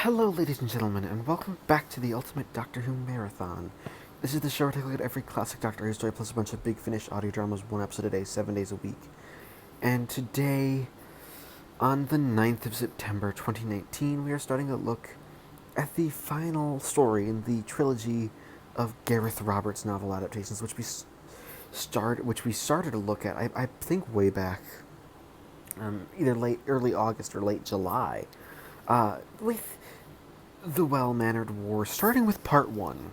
Hello, ladies and gentlemen, and welcome back to the Ultimate Doctor Who Marathon. This is the show where I take a look at every classic Doctor Who story plus a bunch of big Finnish audio dramas, one episode a day, 7 days a week. And today, on the 9th of September 2019, we are starting a look at the final story in the trilogy of Gareth Roberts' novel adaptations, which we started to look at, I think, way back, either early August or late July, with The Well-Mannered War, starting with part 1.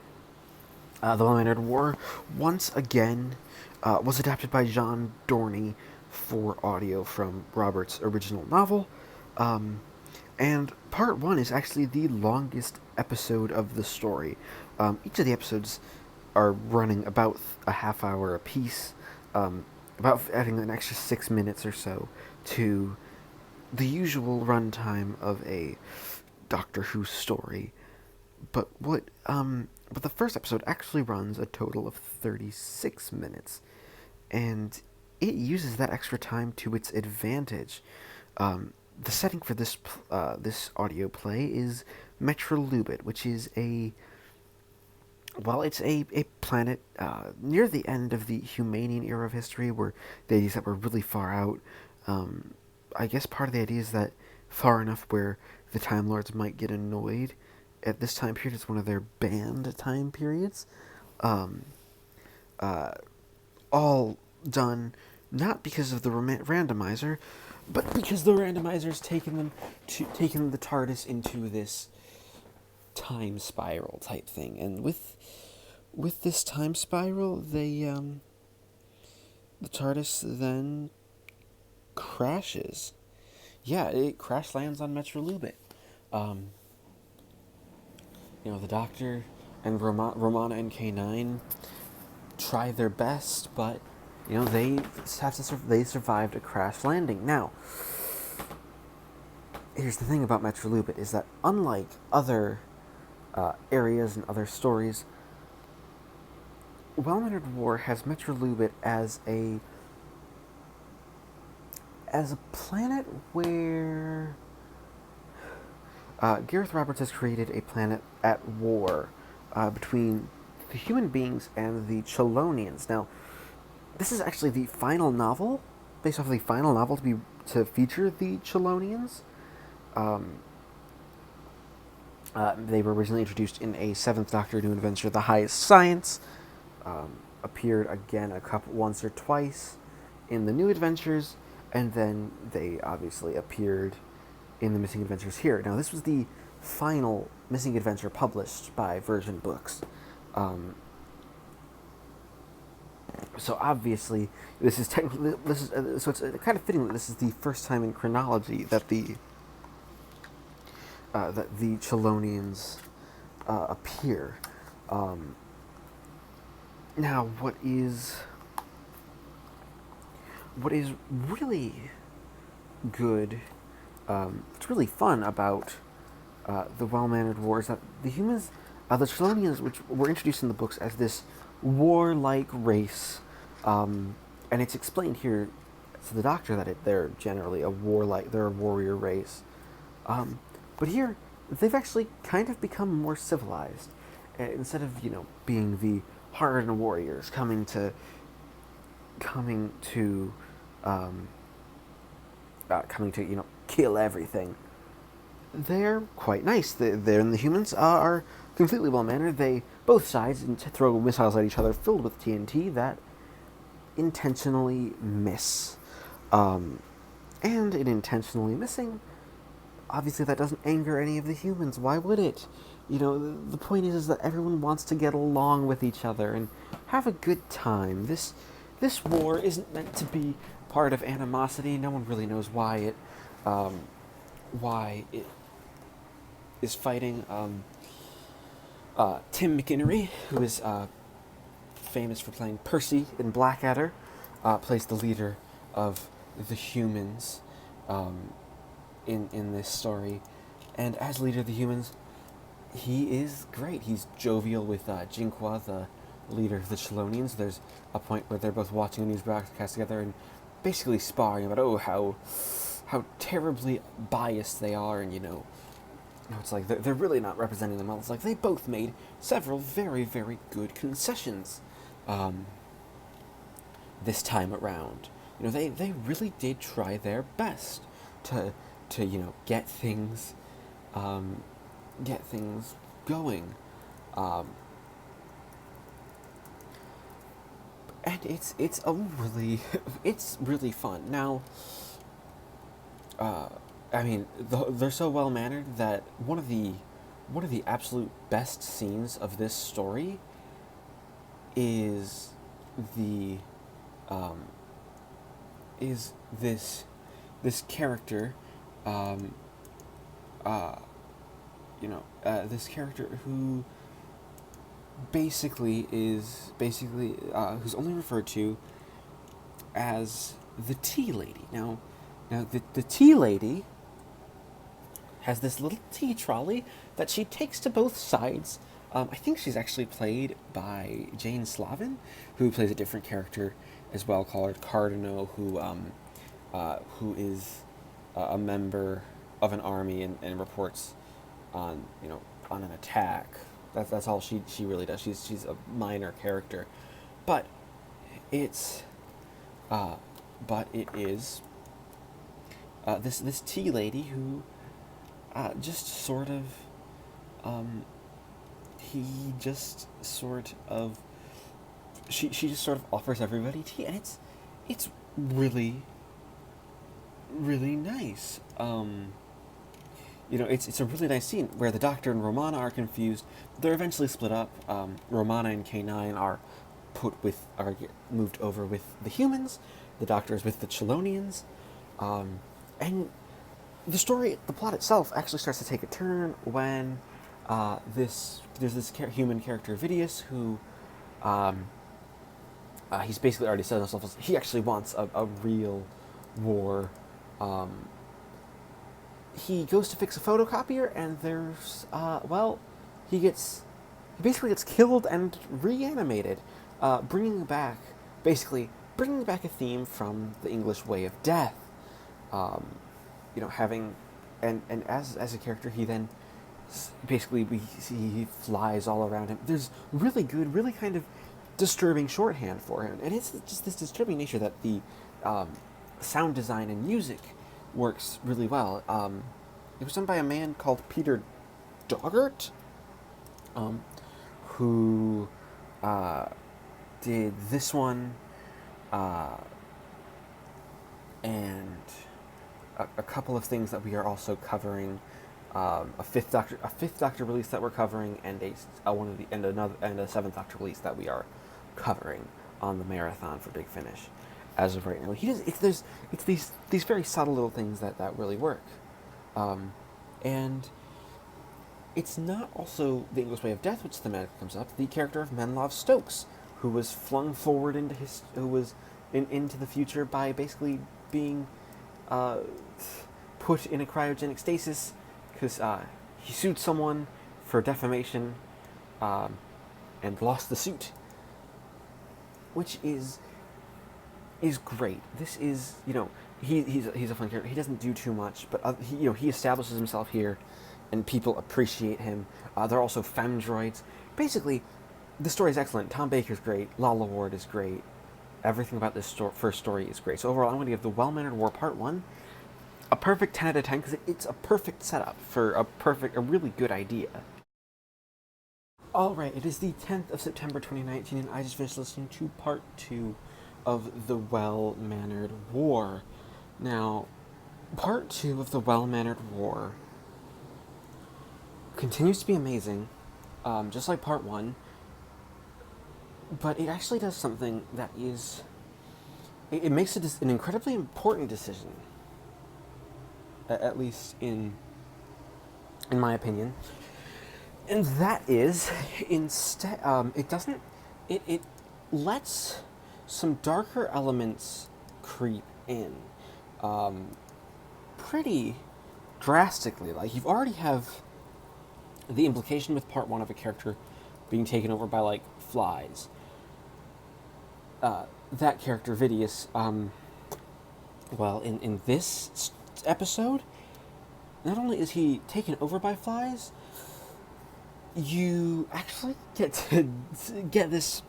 The Well-Mannered War, once again, was adapted by John Dorney for audio from Roberts' original novel, and part 1 is actually the longest episode of the story. Each of the episodes are running about a half hour apiece, about adding an extra 6 minutes or so to the usual runtime of a Doctor Who story. But the first episode actually runs a total of 36 minutes, and it uses that extra time to its advantage. The setting for this audio play is Menlove, which is it's a planet near the end of the Humanian era of history, where the ideas that were really far out. I guess part of the idea is that far enough where the Time Lords might get annoyed at this time period. It's one of their banned time periods. All done not because of the randomizer, but because the randomizer's taken the TARDIS into this time spiral type thing. And with this time spiral, the TARDIS then crashes. Yeah, it crash lands on Menlove. The Doctor and Romana and K9 try their best, but they survived a crash landing. Now, here's the thing about Menlove is that unlike other areas and other stories, Well-Mannered War has Menlove as a planet where Gareth Roberts has created a planet at war between the human beings and the Chelonians. Now, this is actually the final novel, based off of the final novel to feature the Chelonians. They were originally introduced in a 7th Doctor New Adventure, The Highest Science. Appeared again once or twice in the New Adventures, and then they obviously appeared in the Missing Adventures here. Now, this was the final Missing Adventure published by Virgin Books. So obviously, it's kind of fitting that this is the first time in chronology that the Chelonians appear. Now, what is really good, what's really fun about the Well-Mannered War is that the humans, the Chelonians, which were introduced in the books as this warlike race, and it's explained here to the Doctor that they're generally they're a warrior race. But here, they've actually kind of become more civilized. Instead of, being the hardened warriors coming to kill everything. They're quite nice. The humans are completely well-mannered. Both sides throw missiles at each other filled with TNT that intentionally miss. And in intentionally missing, obviously that doesn't anger any of the humans. Why would it? The point is that everyone wants to get along with each other and have a good time. This war isn't meant to be part of animosity. No one really knows why it is fighting. Tim McInnery, who is famous for playing Percy in Blackadder, plays the leader of the humans in this story. And as leader of the humans, he is great. He's jovial with Jinqua, the leader of the Chelonians. There's a point where they're both watching a news broadcast together and basically sparring about how terribly biased they are, and No, it's like they're really not representing them well. It's like they both made several very, very good concessions um, this time around. They really did try their best to get things um, going. Um, and it's a really it's really fun. Now, I mean, they're so well mannered that one of the absolute best scenes of this story is the um, is this character, um, uh, this character who who's only referred to as the tea lady. Now the tea lady has this little tea trolley that she takes to both sides. I think she's actually played by Jane Slavin, who plays a different character as well called Cardinal, who is a member of an army and reports on on an attack. That's all she really does. She's a minor character, but it's it is this tea lady who just sort of he just sort of she just sort of offers everybody tea, and it's really really nice. It's a really nice scene where the Doctor and Romana are confused. They're eventually split up. Romana and K9 are moved over with the humans. The Doctor is with the Chelonians, and the plot itself actually starts to take a turn when there's this human character Vidius who he's basically already said himself as he actually wants a real war. He goes to fix a photocopier, and there's he basically gets killed and reanimated, bringing back a theme from the English way of death. Having and as a character, he then basically he flies all around him. There's really good, really kind of disturbing shorthand for him, and it's just this disturbing nature that the sound design and music works really well. It was done by a man called Peter Doggart, who did this one and a couple of things that we are also covering. A fifth Doctor release that we're covering, and a seventh Doctor release that we are covering on the marathon for Big Finish. As of right now, it's these very subtle little things that really work, and it's not also the English way of death which thematically comes up. The character of Menlove Stokes, who was flung forward into into the future by basically being put in a cryogenic stasis because he sued someone for defamation and lost the suit, which is great. This is he's a fun character. He doesn't do too much, but he establishes himself here, and people appreciate him. There are also femdroids. Basically, the story is excellent. Tom Baker's great. Lala Ward is great. Everything about this first story is great. So overall, I'm going to give The Well-Mannered War Part 1 a perfect 10 out of 10 because it's a perfect setup for a really good idea. Alright, it is the 10th of September 2019, and I just finished listening to Part 2 of The Well-Mannered War. Now, Part 2 of The Well-Mannered War continues to be amazing, just like Part 1, but it actually does something that is... It makes an incredibly important decision, at least in my opinion, and that is, instead, it lets some darker elements creep in, pretty drastically. Like, you've already have the implication with Part 1 of a character being taken over by, like, flies. That character, Vidius, in this episode, not only is he taken over by flies, you actually get to get this.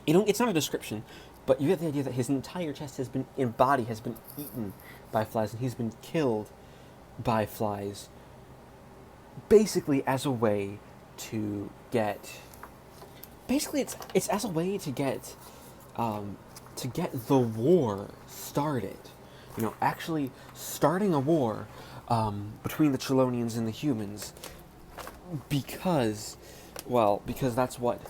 You know, it's not a description, but you get the idea that his entire chest and body has been eaten by flies, and he's been killed by flies, basically as a way to get. Basically, it's as a way to get the war started. You know, actually starting a war between the Trelonians and the humans, because, well, because that's what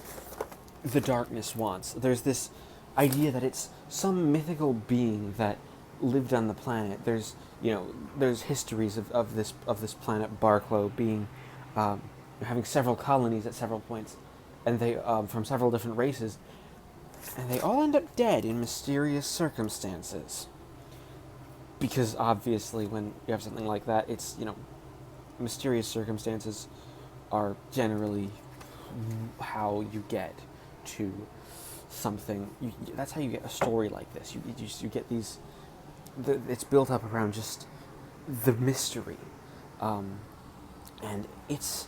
the darkness wants. There's this idea that it's some mythical being that lived on the planet. There's, you know, there's histories of this planet Barclow being having several colonies at several points, and they from several different races, and they all end up dead in mysterious circumstances. Because obviously, when you have something like that, it's, you know, mysterious circumstances are generally how you get to something. That's how you get a story like this. You get these. It's built up around just the mystery, and it's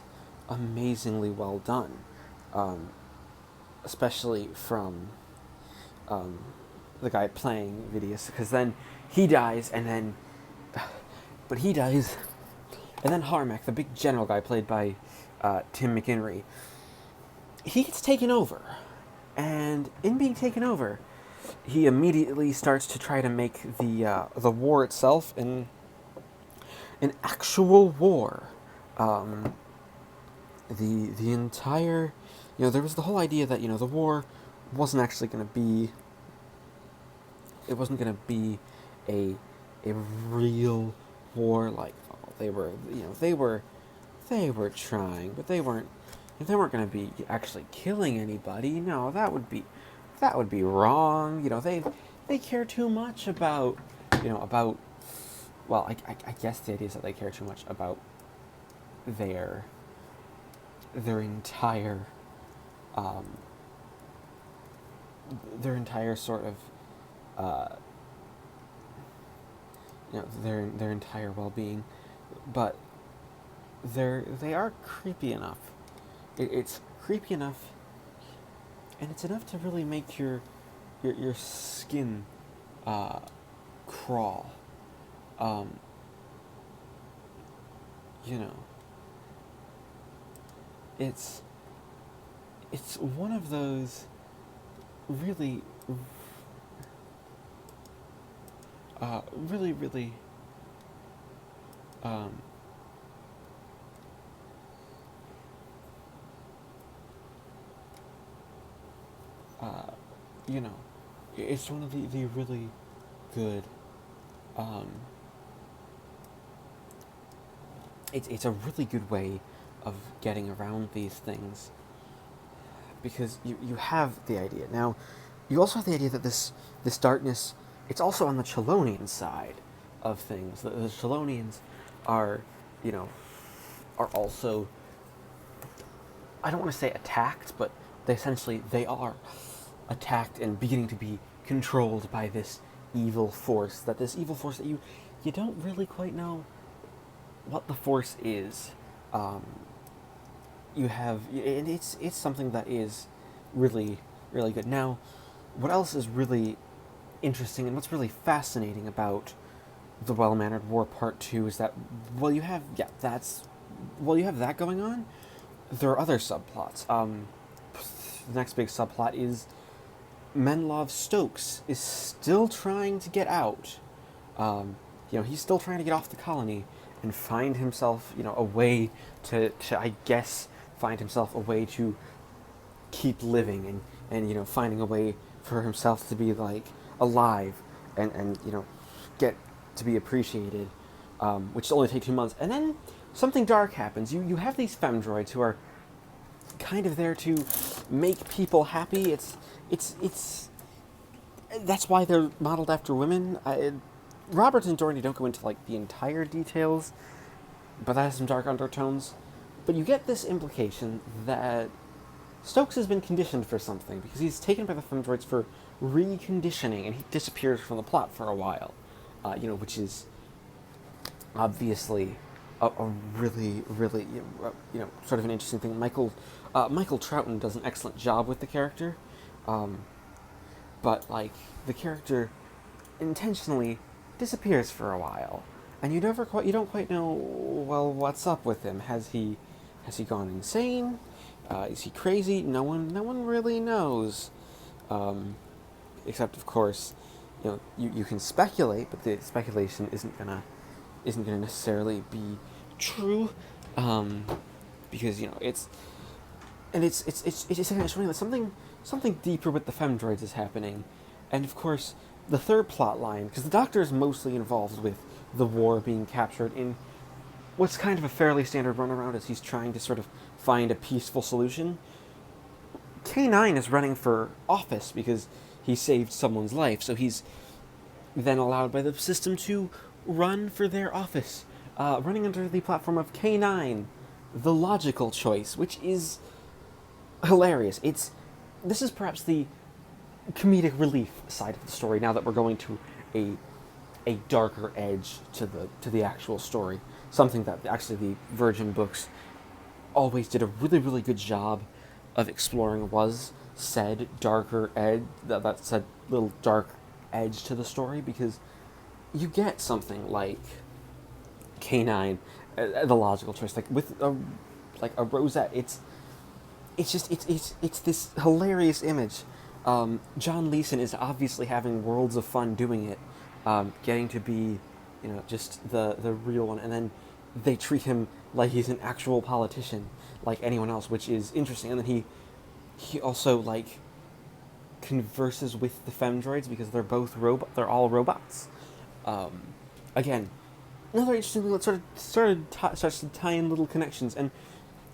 amazingly well done, especially from the guy playing Vidius, because then he dies, and then Harmach, the big general guy played by Tim McInerney, he gets taken over, and in being taken over, he immediately starts to try to make the war itself an actual war. The entire, you know, there was the whole idea that, you know, the war wasn't actually going to be. It wasn't going to be a real war. Like, oh, they were trying, but they weren't going to be actually killing anybody. No, that would be wrong. You know, they care too much about, you know, about. Well, I guess the idea is that they care too much about their entire sort of you know, their entire well-being, but they are creepy enough. It's creepy enough, and it's enough to really make your skin crawl. You know, it's one of those really really you know, it's one of the really good it's a really good way of getting around these things, because you have the idea. Now, you also have the idea that this darkness, it's also on the Chelonian side of things. The Chelonians are, you know, are also, I don't want to say attacked, but they are attacked and beginning to be controlled by this evil force. That you don't really quite know what the force is. You have, and it's something that is really, really good. Now, what else is really interesting and what's really fascinating about the Well-Mannered War Part 2 is that while you have that going on, there are other subplots. The next big subplot is Menlove Stokes is still trying to get out. You know, he's still trying to get off the colony and find himself, you know, a way to I guess, find himself a way to keep living and you know, finding a way for himself to be, like, alive and you know, get to be appreciated, which will only take 2 months. And then something dark happens. You have these femdroids who are kind of there to make people happy. It's that's why they're modeled after women. Robert and Dorney don't go into, like, the entire details, but that has some dark undertones. But you get this implication that Stokes has been conditioned for something, because he's taken by the femdroids for reconditioning, and he disappears from the plot for a while. You know, which is obviously a really, really, sort of an interesting thing. Michael Troughton does an excellent job with the character, um, but like the character intentionally disappears for a while, and you don't quite know, well, what's up with him. Has he gone insane? Is he crazy? No one really knows, except of course, you can speculate, but the speculation isn't gonna necessarily be true, um, because it's just kind of showing that something deeper with the femdroids is happening, and of course the third plot line, because the Doctor is mostly involved with the war being captured in what's kind of a fairly standard runaround as he's trying to sort of find a peaceful solution. K9 is running for office because he saved someone's life, so he's then allowed by the system to run for their office, running under the platform of K9, the logical choice, which is hilarious. This is perhaps the comedic relief side of the story. Now that we're going to a darker edge to the actual story, something that actually the Virgin books always did a really, really good job of exploring, was said darker edge, that said little dark edge to the story, because you get something like K9, the logical choice, like with a rosette. It's this hilarious image. John Leeson is obviously having worlds of fun doing it, getting to be, just the real one, and then they treat him like he's an actual politician, like anyone else, which is interesting. And then he also like converses with the femdroids because they're all robots. Again, another interesting thing that starts to tie in little connections, and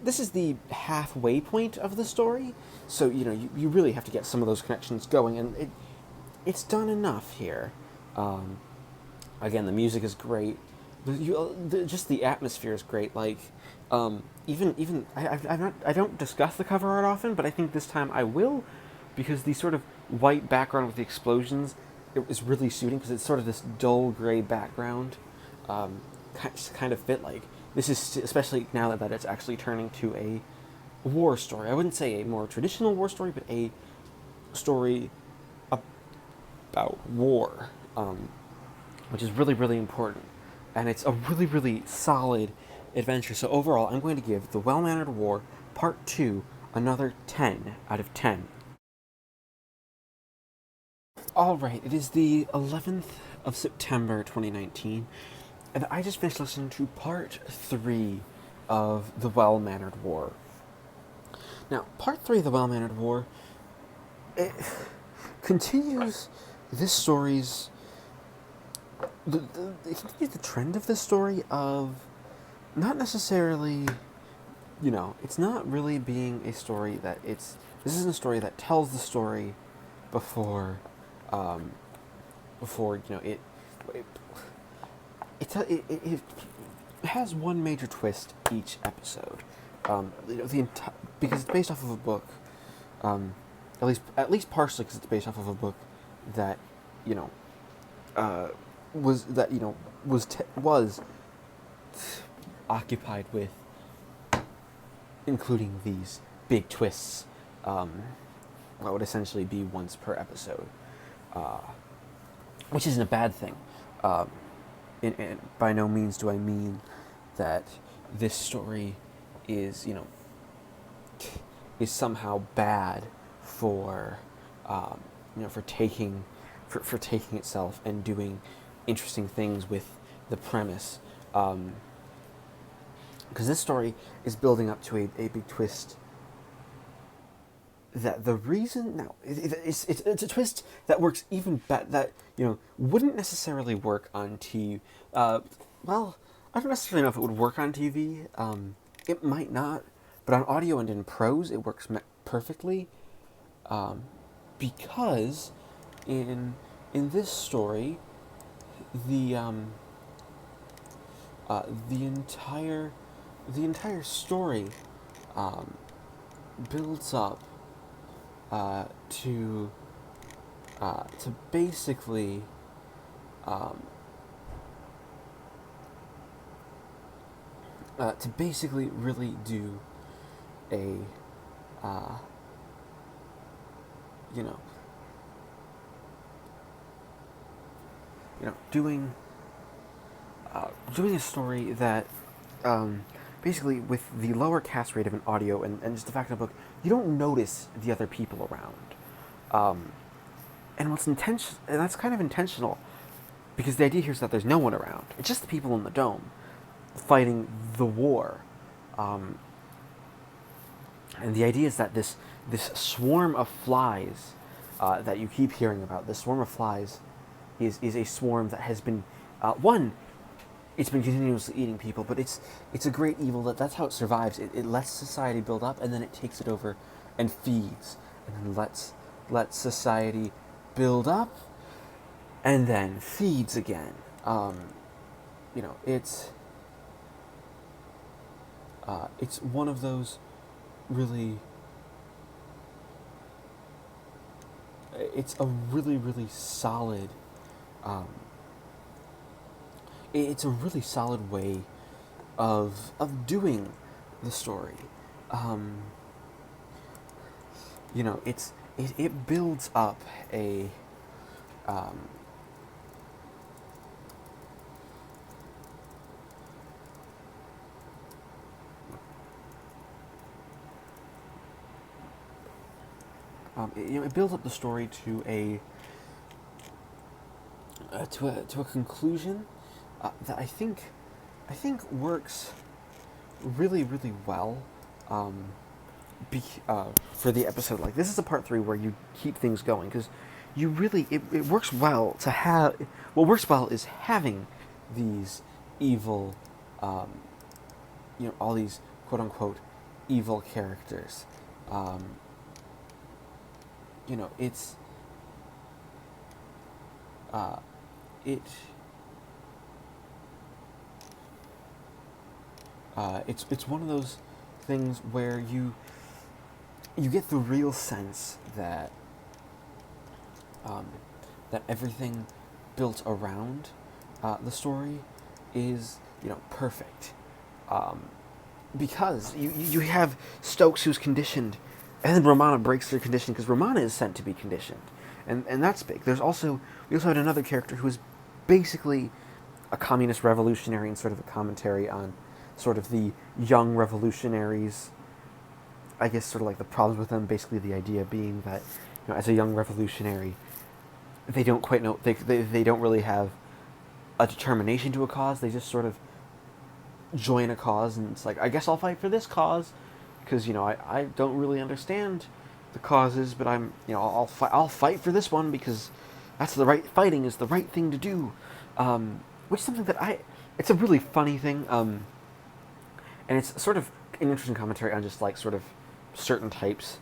this is the halfway point of the story, so you really have to get some of those connections going, and it's done enough here. Again, the music is great. Just the atmosphere is great. Like, even I don't discuss the cover art often, but I think this time I will, because the sort of white background with the explosions is really suiting, because it's sort of this dull gray background. Kind of fit, like, this is, especially now that it's actually turning to a war story. I wouldn't say a more traditional war story, but a story about war, which is really, really important. And it's a really, really solid adventure. So overall, I'm going to give The Well-Mannered War Part 2 another 10 out of 10. Alright, it is the 11th of September 2019, and I just finished listening to Part 3 of The Well-Mannered War. Now, Part 3 of The Well-Mannered War, it continues this story's... it continues the trend of this story of not necessarily... it's not really being a story that This isn't a story that tells the story before it has one major twist each episode. Because it's based off of a book, at least partially because it's based off of a book that was occupied with including these big twists. What would essentially be once per episode, which isn't a bad thing. By no means do I mean that this story is somehow bad for for taking itself and doing interesting things with the premise, because this story is building up to a big twist. That the reason now it's a twist that works even better, that wouldn't necessarily work on TV. Well, I don't necessarily know if it would work on TV. It might not, but on audio and in prose, it works perfectly. Because in this story, the entire story builds up to basically to basically really do a, uh, you know, doing doing a story that, basically, with the lower cast rate of an audio and just the fact of the book, you don't notice the other people around. And and that's kind of intentional, because the idea here is that there's no one around. It's just the people in the dome fighting the war. Um, and the idea is that this swarm of flies that you keep hearing about, this swarm of flies, is a swarm that has been, one, it's been continuously eating people, but it's a great evil that's how it survives. It lets society build up, and then it takes it over and feeds, and then lets society build up, and then feeds again. You know, it's one of those really. It's a really, really solid. Um, it's a really solid way of doing the story. Um, you know, it builds up a. Um, it builds up the story to a conclusion that I think works really, really well. Um, for the episode, like, this is a part 3 where you keep things going, because you really, it works well to have. What works well is having these evil, um, all these quote unquote evil characters. Um, it's uh, it it's one of those things where you get the real sense that that everything built around the story is perfect, because you have Stokes, who's conditioned, and then Romana breaks their condition, because Romana is sent to be conditioned, and that's big. We also had another character who is basically a communist revolutionary, and sort of a commentary on sort of the young revolutionaries. I guess sort of like the problems with them. Basically, the idea being that as a young revolutionary, they don't quite know. They don't really have a determination to a cause. They just sort of join a cause, and it's like, I guess I'll fight for this cause, because I don't really understand the causes, but I'll fight for this one because that's the right fighting is the right thing to do, which is something that it's a really funny thing, and it's sort of an interesting commentary on just like sort of certain types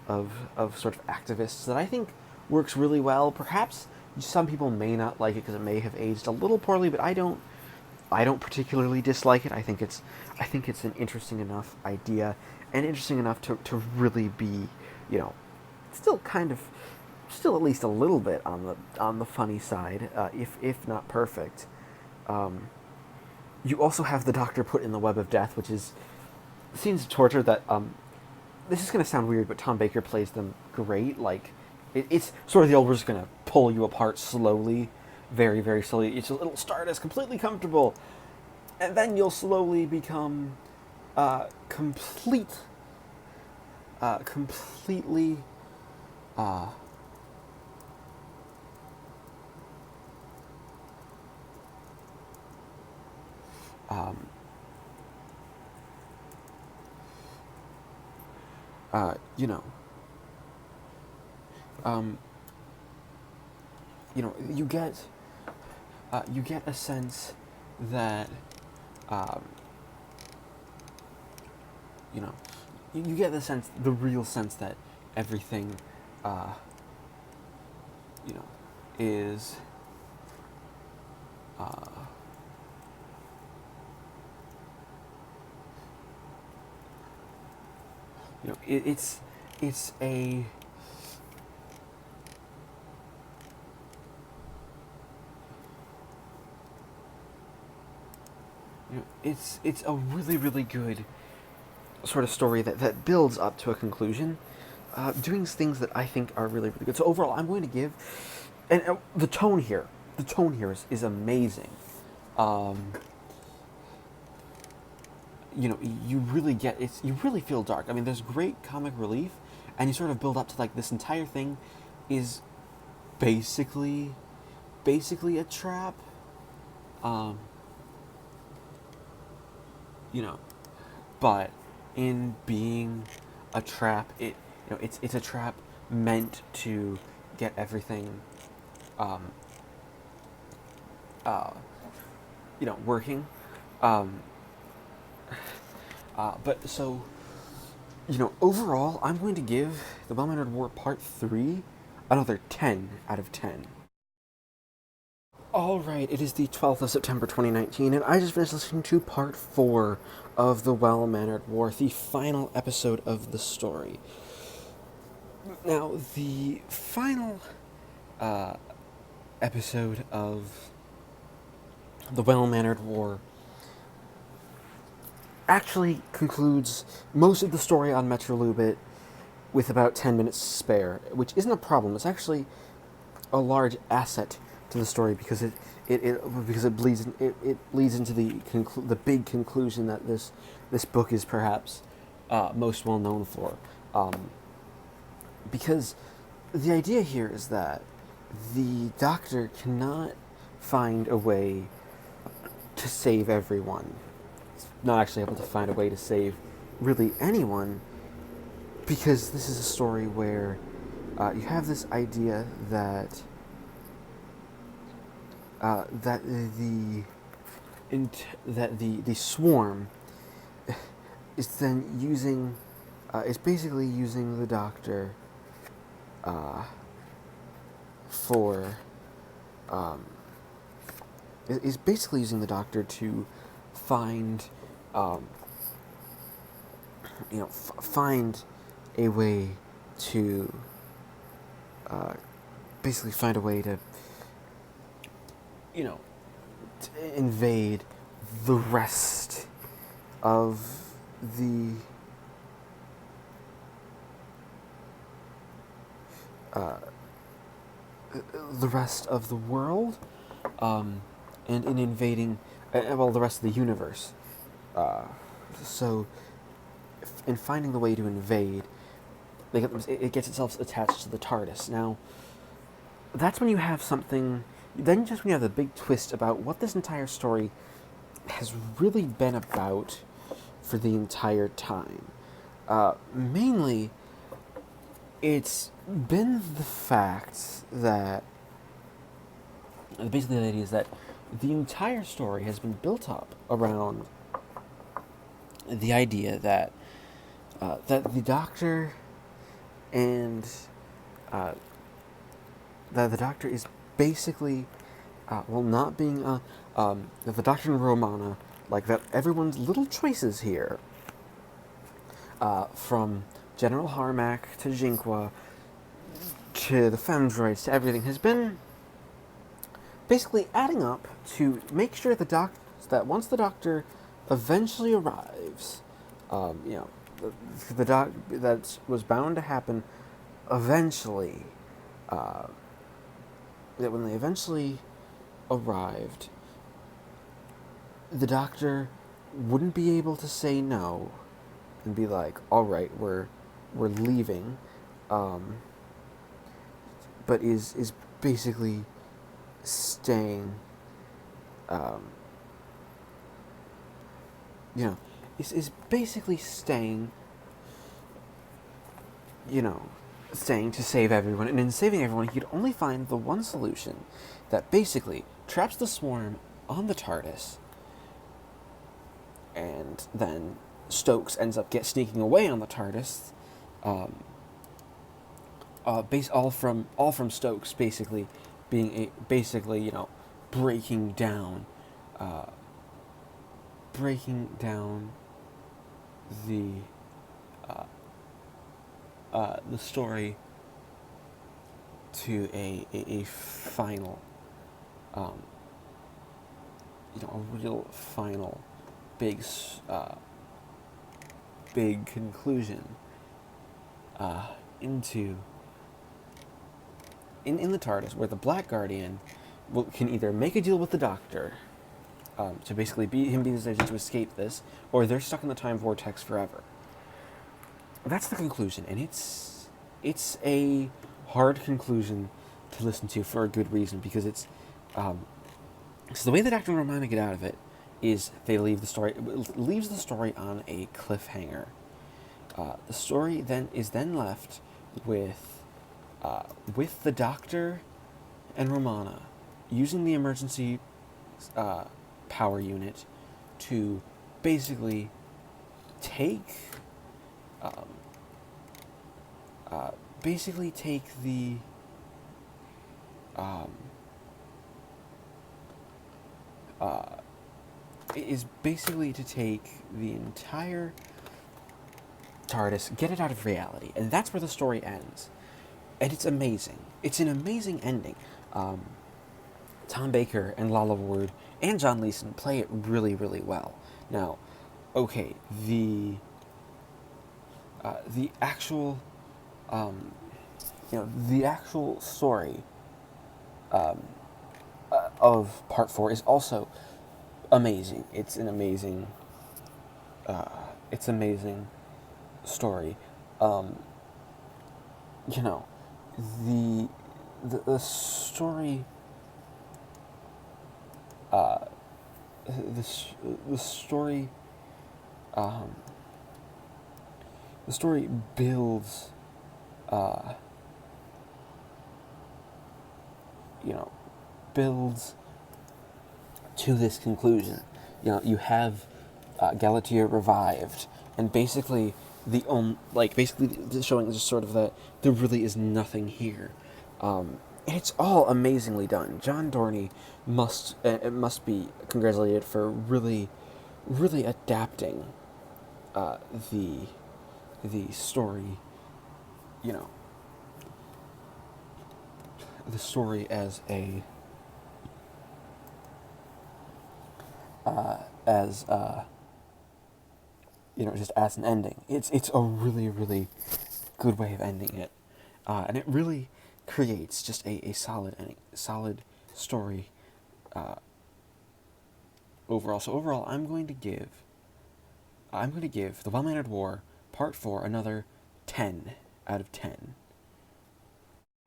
of sort of activists that I think works really well. Perhaps some people may not like it because it may have aged a little poorly, but I don't particularly dislike it. I think it's an interesting enough idea, and interesting enough to really be, still still at least a little bit on the funny side, if not perfect. You also have the Doctor put in the web of death, which is scenes of torture that, this is going to sound weird, but Tom Baker plays them great. Like, it's sort of the old, we're just going to pull you apart slowly, very, very slowly. It'll start as completely comfortable, and then you'll slowly become completely um, you know, you get a sense that, you know, you get the real sense that everything, is, it's a, it's a really really good sort of story that builds up to a conclusion, doing things that I think are really really good. So overall, I'm going to give, and the tone here is amazing. Um, you really get it's you really feel dark. I mean, there's great comic relief, and you sort of build up to like this entire thing is basically basically a trap. Um, you know, but in being a trap, it's a trap meant to get everything, um, uh, working. Um, but so overall, I'm going to give the Well-Mannered War Part 3 another 10 out of 10. Alright, it is the 12th of September 2019, and I just finished listening to Part 4 of The Well-Mannered War, the final episode of the story. Now, the final episode of The Well-Mannered War actually concludes most of the story on Metrolubit with about 10 minutes to spare, which isn't a problem. It's actually a large asset to the story because it leads into the big conclusion that this book is perhaps most well known for, because the idea here is that the Doctor cannot find a way to save everyone. He's not actually able to find a way to save really anyone, because this is a story where you have this idea that the swarm is then using is basically using the Doctor for is basically using the Doctor to find find a way to basically find a way to to invade the rest of the rest of the world, and in invading, the rest of the universe. So, in finding the way to invade, it gets itself attached to the TARDIS. Now, that's when you have something. Then, just when you have the big twist about what this entire story has really been about for the entire time. Mainly, it's been the fact that basically the idea is that the entire story has been built up around the idea that that the Doctor and that the Doctor is basically not being that the Doctor and Romana, like that everyone's little choices here, from General Harmac to Jinqua to the Femdroids to everything, has been basically adding up to make sure that once the Doctor eventually arrives, that was bound to happen eventually. That when they eventually arrived, the Doctor wouldn't be able to say no and be like, "All right, we're leaving," but is basically staying. Is basically staying. Staying to save everyone, and in saving everyone, he could only find the one solution that basically traps the swarm on the TARDIS, and then Stokes ends up sneaking away on the TARDIS. All from Stokes basically being breaking down the story to a final, a real final big, big conclusion into in the TARDIS, where the Black Guardian can either make a deal with the Doctor to basically be the decision to escape this, or they're stuck in the time vortex forever. That's the conclusion, and it's a hard conclusion to listen to for a good reason, because it's so the way that Doctor and Romana get out of it is they leaves the story on a cliffhanger. The story then is left with the Doctor and Romana using the emergency power unit to basically take the is basically to take the entire TARDIS, get it out of reality, and that's where the story ends. And it's amazing. It's an amazing ending. Tom Baker and Lalla Ward and John Leeson play it really, really well. Now, okay, the actual story of Part 4 is also amazing. It's an amazing story. The story the story builds to this conclusion. You have Galatea revived, and basically showing just sort of that there really is nothing here. And it's all amazingly done. John Dorney must be congratulated for really, really adapting the story. The story as a just as an ending. It's a really, really good way of ending it, and it really creates just a solid ending, solid story overall. So overall, I'm going to give The Well-Mannered War Part 4 another 10 out of 10.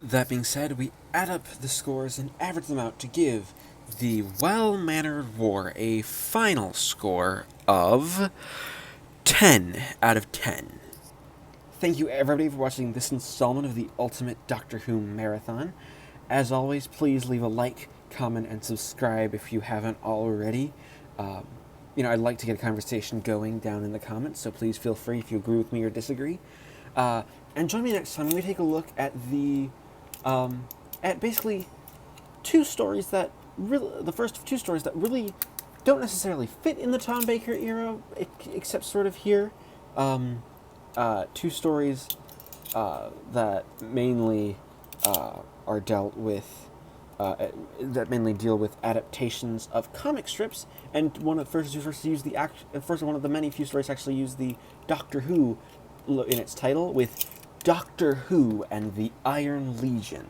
That being said, we add up the scores and average them out to give The Well-Mannered War a final score of 10 out of 10. Thank you everybody for watching this installment of the Ultimate Doctor Who Marathon. As always, please leave a like, comment, and subscribe if you haven't already. I'd like to get a conversation going down in the comments, so please feel free if you agree with me or disagree. And join me next time when we take a look at at basically the first two stories that really don't necessarily fit in the Tom Baker era, except sort of here. Two stories that mainly are dealt with, that mainly deal with adaptations of comic strips, and one of the first to use one of the many few stories to actually use the Doctor Who in its title, with Doctor Who and the Iron Legion.